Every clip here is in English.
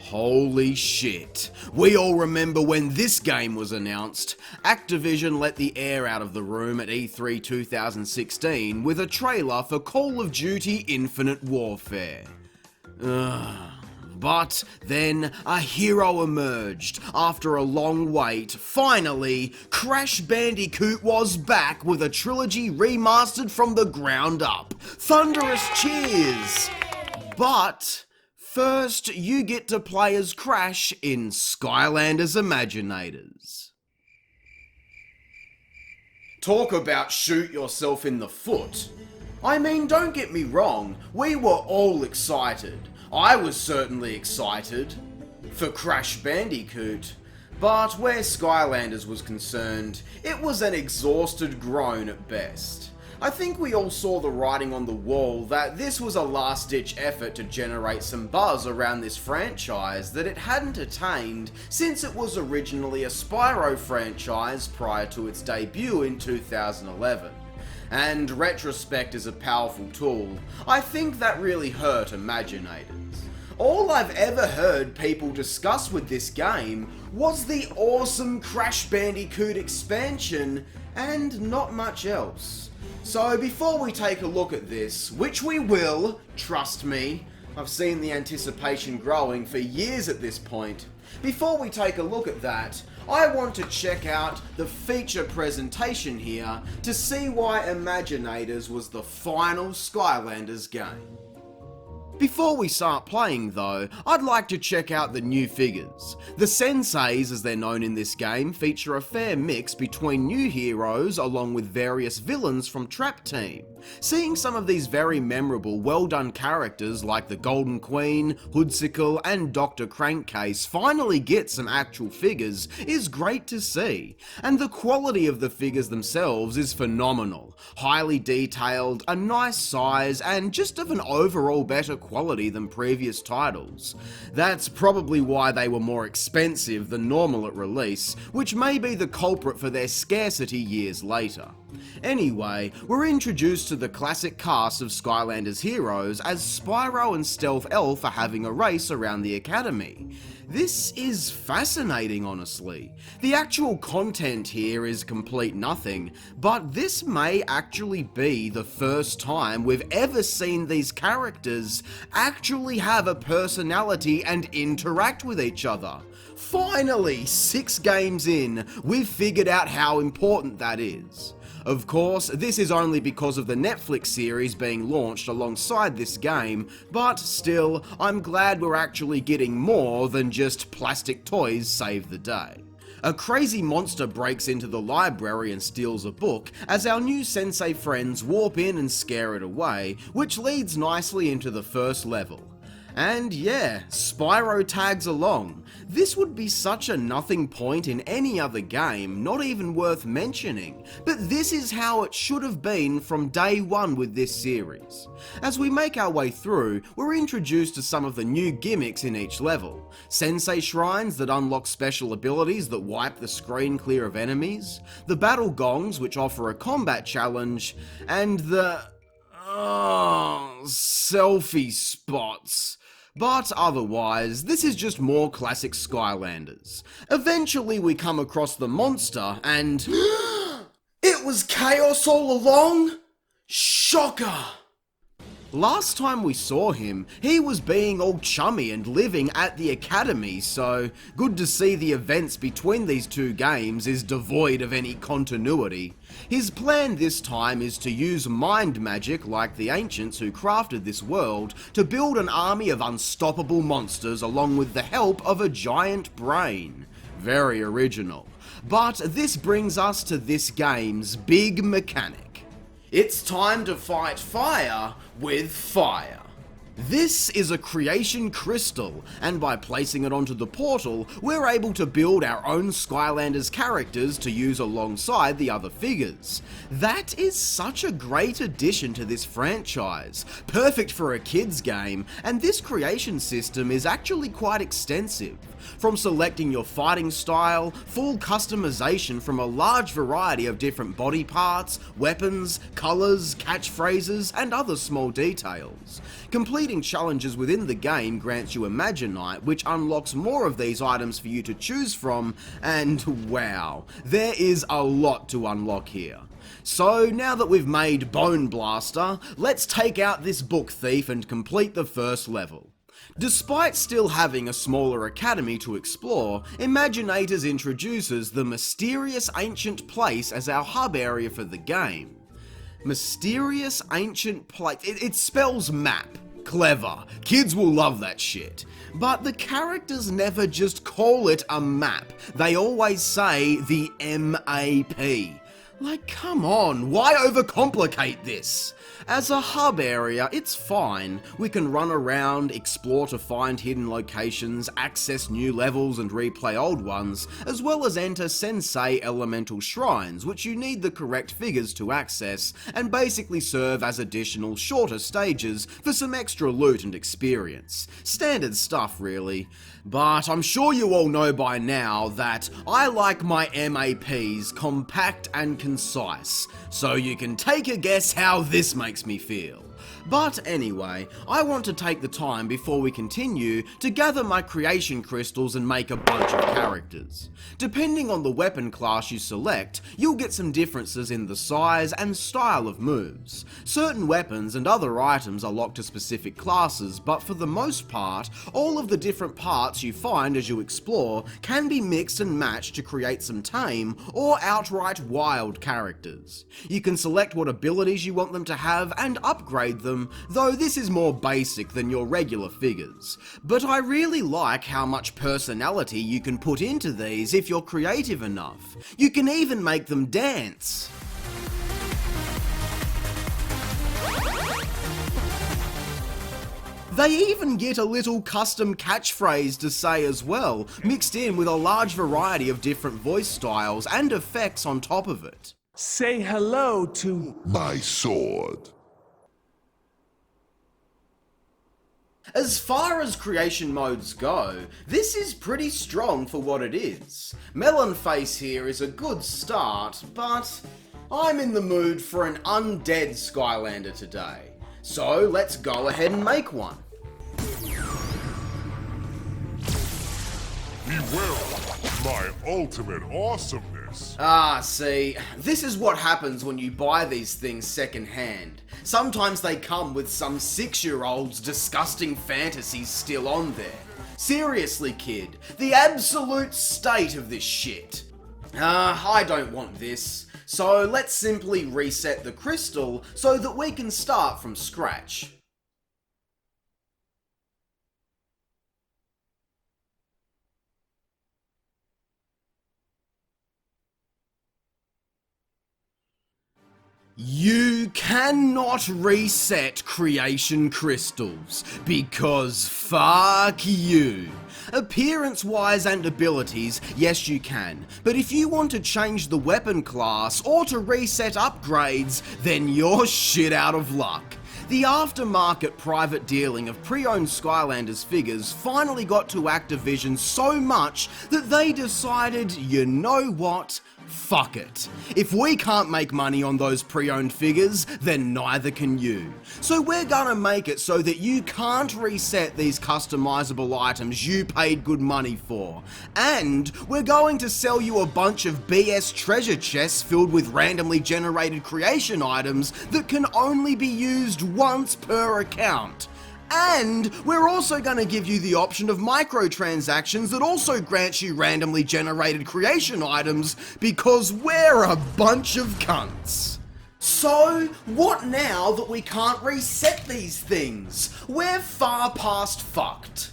Holy shit. We all remember when this game was announced. Activision let the air out of the room at E3 2016 with a trailer for Call of Duty Infinite Warfare. But then a hero emerged. After a long wait, finally, Crash Bandicoot was back with a trilogy remastered from the ground up. Thunderous cheers! But first, you get to play as Crash in Skylanders Imaginators. Talk about shoot yourself in the foot. I mean, don't get me wrong, we were all excited. I was certainly excited for Crash Bandicoot, but where Skylanders was concerned, it was an exhausted groan at best. I think we all saw the writing on the wall that this was a last-ditch effort to generate some buzz around this franchise that it hadn't attained since it was originally a Spyro franchise prior to its debut in 2011. And retrospect is a powerful tool. I think that really hurt Imaginators. All I've ever heard people discuss with this game was the awesome Crash Bandicoot expansion and not much else. So before we take a look at this, which we will, trust me, I've seen the anticipation growing for years at this point. Before we take a look at that, I want to check out the feature presentation here to see why Imaginators was the final Skylanders game. Before we start playing though, I'd like to check out the new figures. The Senseis, as they're known in this game, feature a fair mix between new heroes along with various villains from Trap Team. Seeing some of these very memorable, well-done characters like the Golden Queen, Hoodsicle and Dr. Crankcase finally get some actual figures is great to see. And the quality of the figures themselves is phenomenal. Highly detailed, a nice size, and just of an overall better quality than previous titles. That's probably why they were more expensive than normal at release, which may be the culprit for their scarcity years later. Anyway, we're introduced to the classic cast of Skylanders heroes as Spyro and Stealth Elf are having a race around the academy. This is fascinating, honestly. The actual content here is complete nothing, but this may actually be the first time we've ever seen these characters actually have a personality and interact with each other. Finally, 6 games in, we've figured out how important that is. Of course, this is only because of the Netflix series being launched alongside this game, but still, I'm glad we're actually getting more than just plastic toys save the day. A crazy monster breaks into the library and steals a book as our new sensei friends warp in and scare it away, which leads nicely into the first level. And yeah, Spyro tags along. This would be such a nothing point in any other game, not even worth mentioning, but this is how it should have been from day one with this series. As we make our way through, we're introduced to some of the new gimmicks in each level. Sensei shrines that unlock special abilities that wipe the screen clear of enemies, the battle gongs which offer a combat challenge, and the selfie spots. But otherwise, this is just more classic Skylanders. Eventually we come across the monster and it was Chaos all along? Shocker! Last time we saw him, he was being all chummy and living at the academy, so good to see the events between these two games is devoid of any continuity. His plan this time is to use mind magic like the ancients who crafted this world to build an army of unstoppable monsters along with the help of a giant brain. Very original. But this brings us to this game's big mechanic. It's time to fight fire with fire. This is a creation crystal, and by placing it onto the portal, we're able to build our own Skylanders characters to use alongside the other figures. That is such a great addition to this franchise, perfect for a kids game, and this creation system is actually quite extensive. from selecting your fighting style, full customization from a large variety of different body parts, weapons, colours, catchphrases, and other small details. Completing challenges within the game grants you Imaginite, which unlocks more of these items for you to choose from, and wow, there is a lot to unlock here. So now that we've made Bone Blaster, let's take out this book thief and complete the first level. Despite still having a smaller academy to explore, Imaginators introduces the mysterious ancient place as our hub area for the game. Mysterious ancient place, it spells map. Clever. Kids will love that shit. But the characters never just call it a map. They always say the MAP. Like, come on, why overcomplicate this? As a hub area, it's fine. We can run around, explore to find hidden locations, access new levels and replay old ones, as well as enter Sensei elemental shrines, which you need the correct figures to access, and basically serve as additional shorter stages for some extra loot and experience. Standard stuff, really. But I'm sure you all know by now that I like my MAPs compact and concise, so you can take a guess how this makes me feel. But anyway, I want to take the time before we continue to gather my creation crystals and make a bunch of characters. Depending on the weapon class you select, you'll get some differences in the size and style of moves. Certain weapons and other items are locked to specific classes, but for the most part, all of the different parts you find as you explore can be mixed and matched to create some tame or outright wild characters. You can select what abilities you want them to have and upgrade them, though this is more basic than your regular figures. But I really like how much personality you can put into these if you're creative enough. You can even make them dance. They even get a little custom catchphrase to say as well, mixed in with a large variety of different voice styles and effects on top of it. Say hello to my sword. As far as creation modes go, this is pretty strong for what it is. Melon Face here is a good start, but I'm in the mood for an undead Skylander today. So let's go ahead and make one. Beware my ultimate awesomeness. Ah, see, this is what happens when you buy these things second-hand. Sometimes they come with some 6-year-old's disgusting fantasies still on there. Seriously, kid, the absolute state of this shit. I don't want this. So let's simply reset the crystal so that we can start from scratch. You cannot reset creation crystals, because fuck you. Appearance-wise and abilities, yes you can, but if you want to change the weapon class or to reset upgrades, then you're shit out of luck. The aftermarket private dealing of pre-owned Skylanders figures finally got to Activision so much that they decided, you know what? Fuck it. If we can't make money on those pre-owned figures, then neither can you. So we're gonna make it so that you can't reset these customizable items you paid good money for. And we're going to sell you a bunch of BS treasure chests filled with randomly generated creation items that can only be used once per account. And we're also going to give you the option of microtransactions that also grant you randomly generated creation items, because we're a bunch of cunts. So, what now that we can't reset these things? We're far past fucked.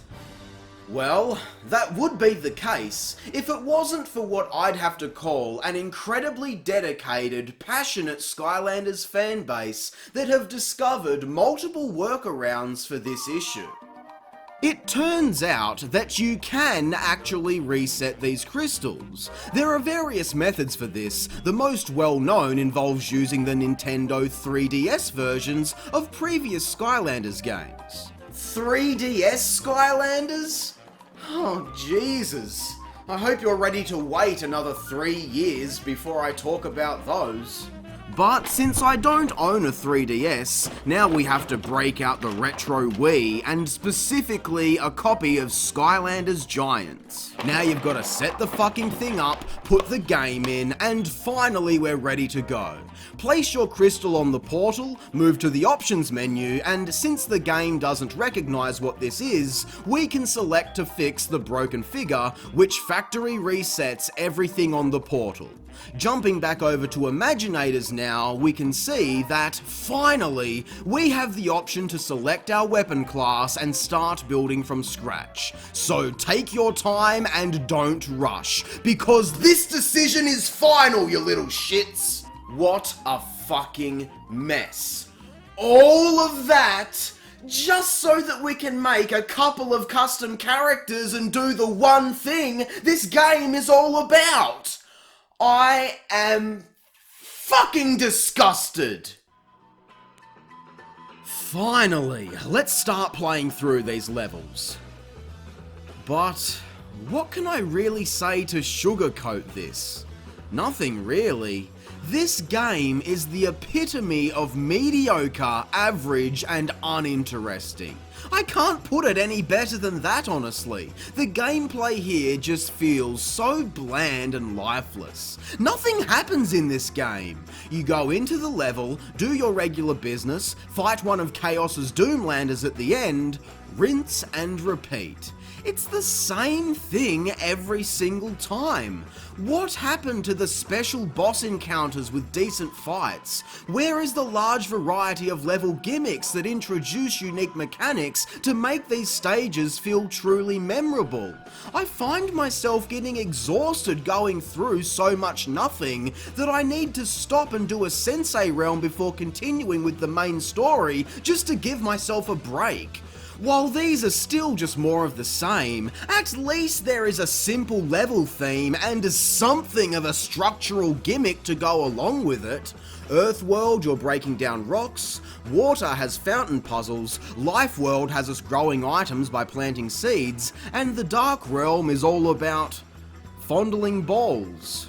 Well, that would be the case if it wasn't for what I'd have to call an incredibly dedicated, passionate Skylanders fanbase that have discovered multiple workarounds for this issue. It turns out that you can actually reset these crystals. There are various methods for this. The most well-known involves using the Nintendo 3DS versions of previous Skylanders games. 3DS Skylanders? Oh, Jesus. I hope you're ready to wait another 3 years before I talk about those. But since I don't own a 3DS, now we have to break out the retro Wii and specifically a copy of Skylanders Giants. Now you've got to set the fucking thing up, put the game in, and finally we're ready to go. Place your crystal on the portal, move to the options menu, and since the game doesn't recognise what this is, we can select to fix the broken figure, which factory resets everything on the portal. Jumping back over to Imaginators now, we can see that, finally, we have the option to select our weapon class and start building from scratch. So take your time and don't rush, because this decision is final, you little shits! What a fucking mess. All of that just so that we can make a couple of custom characters and do the one thing this game is all about. I am fucking disgusted. Finally, let's start playing through these levels. But what can I really say to sugarcoat this? Nothing really. This game is the epitome of mediocre, average, and uninteresting. I can't put it any better than that, honestly. The gameplay here just feels so bland and lifeless. Nothing happens in this game. You go into the level, do your regular business, fight one of Chaos's Doomlanders at the end, rinse and repeat. It's the same thing every single time. What happened to the special boss encounters with decent fights? Where is the large variety of level gimmicks that introduce unique mechanics to make these stages feel truly memorable? I find myself getting exhausted going through so much nothing that I need to stop and do a Sensei realm before continuing with the main story just to give myself a break. While these are still just more of the same, at least there is a simple level theme and something of a structural gimmick to go along with it. Earthworld, you're breaking down rocks, Water has fountain puzzles, Life World has us growing items by planting seeds, and the Dark Realm is all about fondling balls.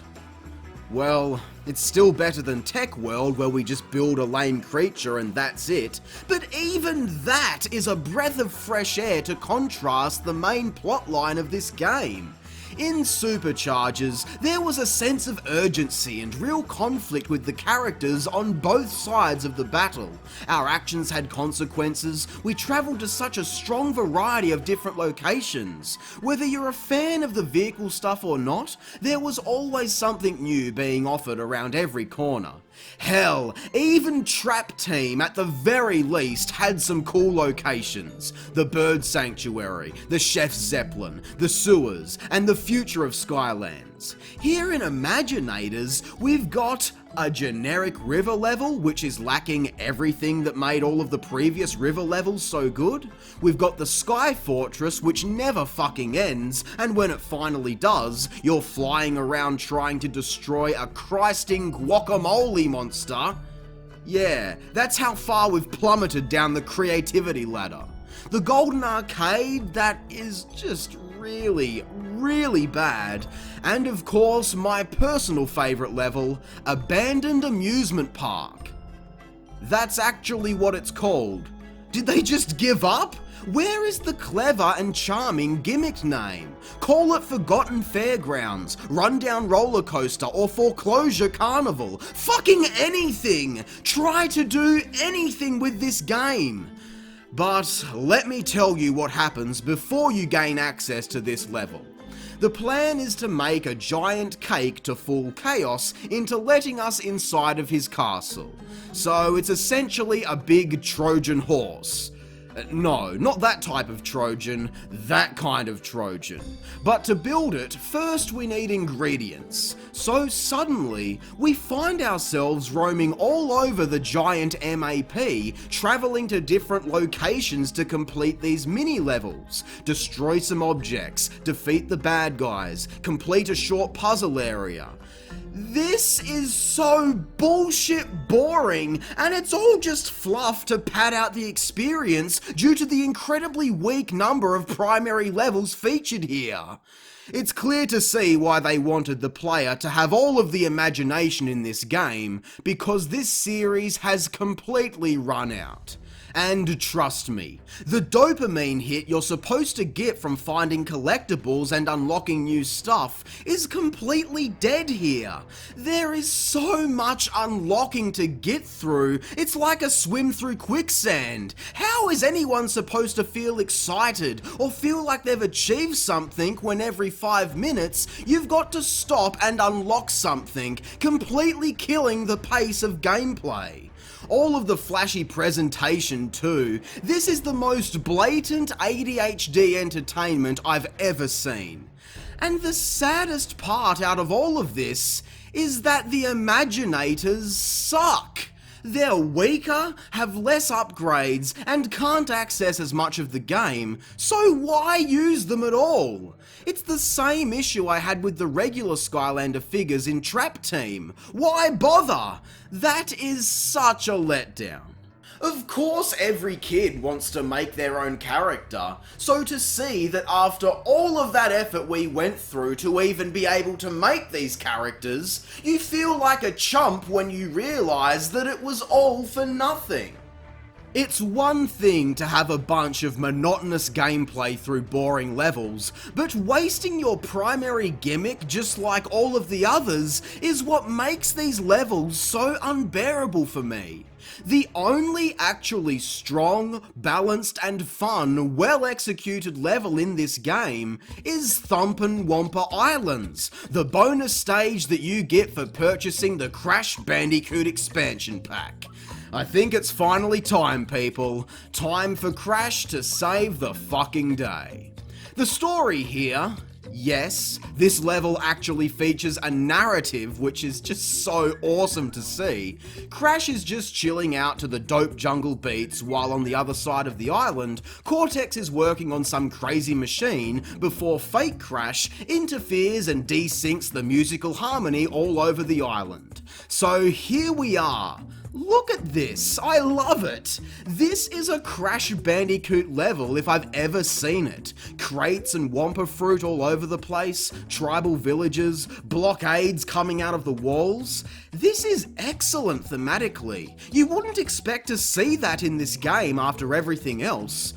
Well, it's still better than Tech World where we just build a lame creature and that's it, but even that is a breath of fresh air to contrast the main plotline of this game. In Superchargers, there was a sense of urgency and real conflict with the characters on both sides of the battle. Our actions had consequences, we travelled to such a strong variety of different locations. Whether you're a fan of the vehicle stuff or not, there was always something new being offered around every corner. Hell, even Trap Team at the very least had some cool locations. The Bird Sanctuary, the Chef's Zeppelin, the sewers, and the future of Skylands. Here in Imaginators, we've got a generic river level, which is lacking everything that made all of the previous river levels so good. We've got the Sky Fortress, which never fucking ends, and when it finally does, you're flying around trying to destroy a Christing guacamole monster. Yeah, that's how far we've plummeted down the creativity ladder. The Golden Arcade, that is just really bad. And of course, my personal favourite level, Abandoned Amusement Park. That's actually what it's called. Did they just give up? Where is the clever and charming gimmick name? Call it Forgotten Fairgrounds, Rundown Roller Coaster, or Foreclosure Carnival. Fucking anything! Try to do anything with this game. But let me tell you what happens before you gain access to this level. The plan is to make a giant cake to fool Chaos into letting us inside of his castle. So it's essentially a big Trojan horse. No, not that type of Trojan, that kind of Trojan. But to build it, first we need ingredients. So suddenly, we find ourselves roaming all over the giant MAP, travelling to different locations to complete these mini-levels, destroy some objects, defeat the bad guys, complete a short puzzle area. This is so bullshit boring, and it's all just fluff to pad out the experience due to the incredibly weak number of primary levels featured here. It's clear to see why they wanted the player to have all of the imagination in this game, because this series has completely run out. And trust me, the dopamine hit you're supposed to get from finding collectibles and unlocking new stuff is completely dead here. There is so much unlocking to get through, it's like a swim through quicksand. How is anyone supposed to feel excited or feel like they've achieved something when every 5 minutes you've got to stop and unlock something, completely killing the pace of gameplay? All of the flashy presentation too. This is the most blatant ADHD entertainment I've ever seen. And the saddest part out of all of this is that the Imaginators suck. They're weaker, have less upgrades, and can't access as much of the game, so why use them at all? It's the same issue I had with the regular Skylander figures in Trap Team. Why bother? That is such a letdown. Of course every kid wants to make their own character, so to see that after all of that effort we went through to even be able to make these characters, you feel like a chump when you realise that it was all for nothing. It's one thing to have a bunch of monotonous gameplay through boring levels, but wasting your primary gimmick just like all of the others is what makes these levels so unbearable for me. The only actually strong, balanced and fun, well-executed level in this game is Thumpin' Wompa Islands, the bonus stage that you get for purchasing the Crash Bandicoot expansion pack. I think it's finally time, people. Time for Crash to save the fucking day. The story here, yes, this level actually features a narrative which is just so awesome to see. Crash is just chilling out to the dope jungle beats while on the other side of the island, Cortex is working on some crazy machine before fake Crash interferes and desyncs the musical harmony all over the island. So here we are. Look at this, I love it! This is a Crash Bandicoot level if I've ever seen it. Crates and Wampa fruit all over the place, tribal villages, blockades coming out of the walls. This is excellent thematically. You wouldn't expect to see that in this game after everything else.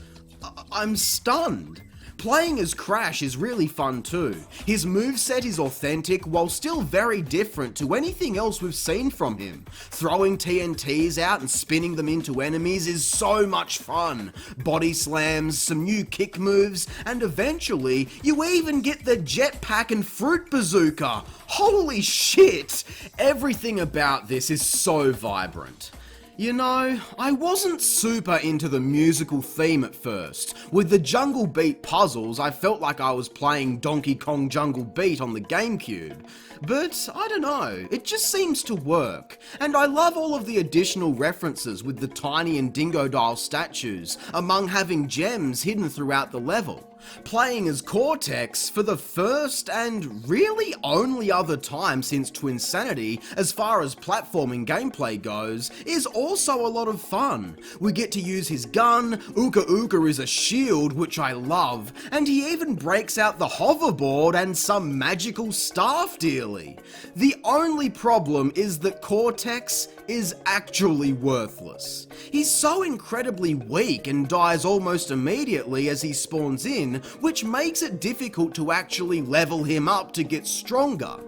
I'm stunned. Playing as Crash is really fun too. His moveset is authentic while still very different to anything else we've seen from him. Throwing TNTs out and spinning them into enemies is so much fun. Body slams, some new kick moves, and eventually you even get the jetpack and fruit bazooka. Holy shit! Everything about this is so vibrant. You know, I wasn't super into the musical theme at first. With the Jungle Beat puzzles, I felt like I was playing Donkey Kong Jungle Beat on the GameCube. But, I don't know, it just seems to work. And I love all of the additional references with the Tiny and Dingodile statues, among having gems hidden throughout the level. Playing as Cortex for the first and really only other time since Twinsanity as far as platforming gameplay goes is also a lot of fun. We get to use his gun, Ooga Ooga is a shield which I love, and he even breaks out the hoverboard and some magical staff dealy. The only problem is that Cortex is actually worthless. He's so incredibly weak and dies almost immediately as he spawns in, which makes it difficult to actually level him up to get stronger.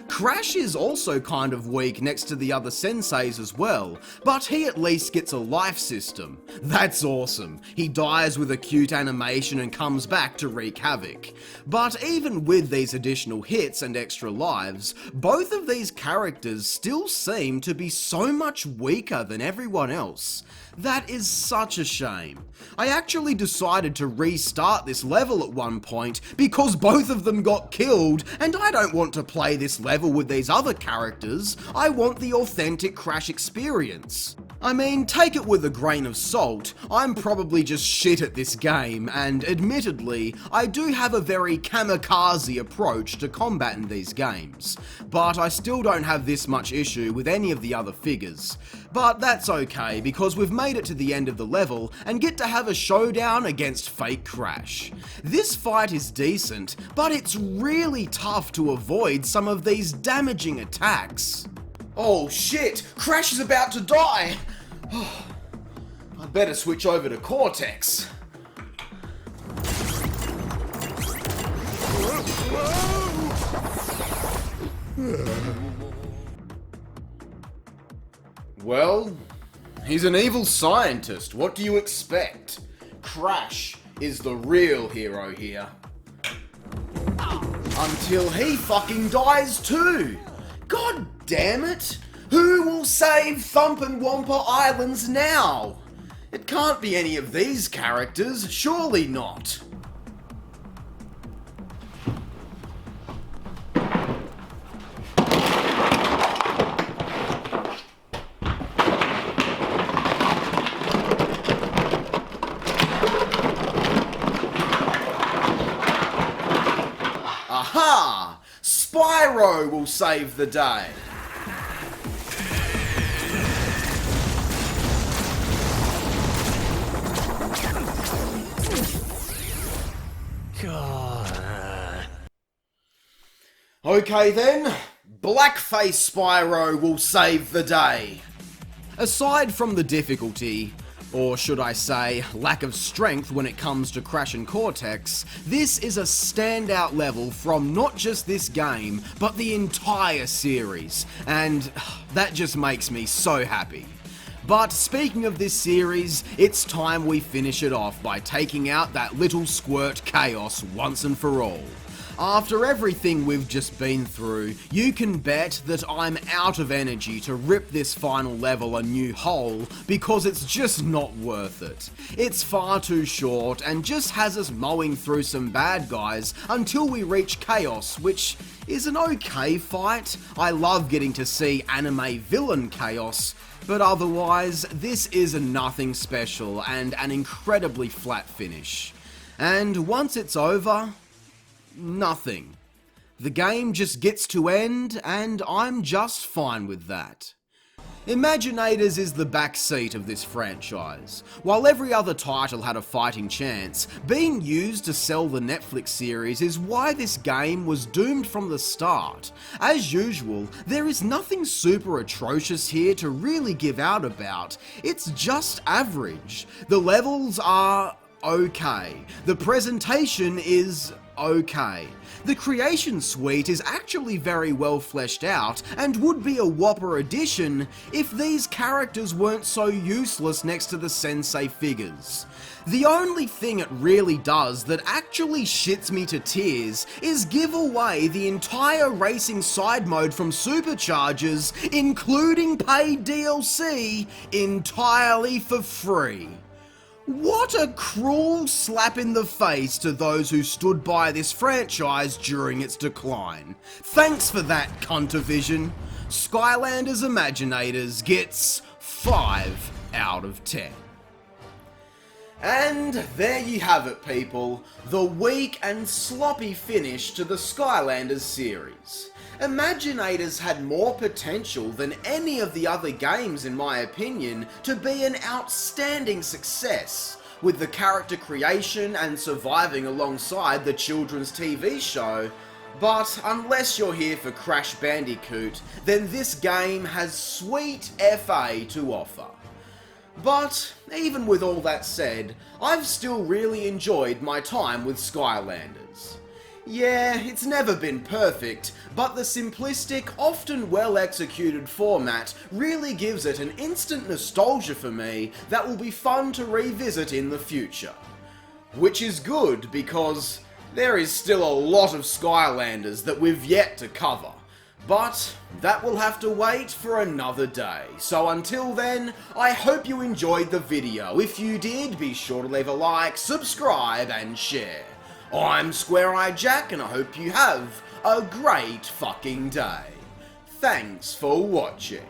Crash is also kind of weak next to the other senseis as well, but he at least gets a life system. That's awesome. He dies with a cute animation and comes back to wreak havoc. But even with these additional hits and extra lives, both of these characters still seem to be so much weaker than everyone else. That is such a shame. I actually decided to restart this level at one point because both of them got killed, and I don't want to play this level with these other characters. I want the authentic Crash experience. I mean, take it with a grain of salt, I'm probably just shit at this game, and admittedly, I do have a very kamikaze approach to combat in these games, but I still don't have this much issue with any of the other figures. But that's okay, because we've made it to the end of the level and get to have a showdown against fake Crash. This fight is decent, but it's really tough to avoid some of these damaging attacks. Oh shit! Crash is about to die! I'd better switch over to Cortex. Well, he's an evil scientist. What do you expect? Crash is the real hero here. Until he fucking dies too! God damn it! Who will save Thump and Wampa Islands now? It can't be any of these characters, surely not. Aha! Spyro will save the day. Okay then, Blackface Spyro will save the day. Aside from the difficulty, or should I say, lack of strength when it comes to Crash and Cortex, this is a standout level from not just this game, but the entire series, and that just makes me so happy. But speaking of this series, it's time we finish it off by taking out that little squirt Chaos once and for all. After everything we've just been through, you can bet that I'm out of energy to rip this final level a new hole because it's just not worth it. It's far too short and just has us mowing through some bad guys until we reach Chaos, which is an okay fight. I love getting to see anime villain Chaos, but otherwise, this is nothing special and an incredibly flat finish. And once it's over, nothing. The game just gets to end, and I'm just fine with that. Imaginators is the backseat of this franchise. While every other title had a fighting chance, being used to sell the Netflix series is why this game was doomed from the start. As usual, there is nothing super atrocious here to really give out about. It's just average. The levels are okay. The presentation is okay. The creation suite is actually very well fleshed out and would be a whopper addition if these characters weren't so useless next to the sensei figures. The only thing it really does that actually shits me to tears is give away the entire racing side mode from Superchargers, including paid DLC, entirely for free. What a cruel slap in the face to those who stood by this franchise during its decline. Thanks for that, Cuntavision. Skylanders Imaginators gets 5 out of 10. And there you have it, people. The weak and sloppy finish to the Skylanders series. Imaginators had more potential than any of the other games, in my opinion, to be an outstanding success, with the character creation and surviving alongside the children's TV show. But unless you're here for Crash Bandicoot, then this game has sweet FA to offer. But even with all that said, I've still really enjoyed my time with Skylanders. Yeah, it's never been perfect, but the simplistic, often well-executed format really gives it an instant nostalgia for me that will be fun to revisit in the future. Which is good, because there is still a lot of Skylanders that we've yet to cover. But that will have to wait for another day. So until then, I hope you enjoyed the video. If you did, be sure to leave a like, subscribe, and share. I'm Square Eye Jack, and I hope you have a great fucking day. Thanks for watching.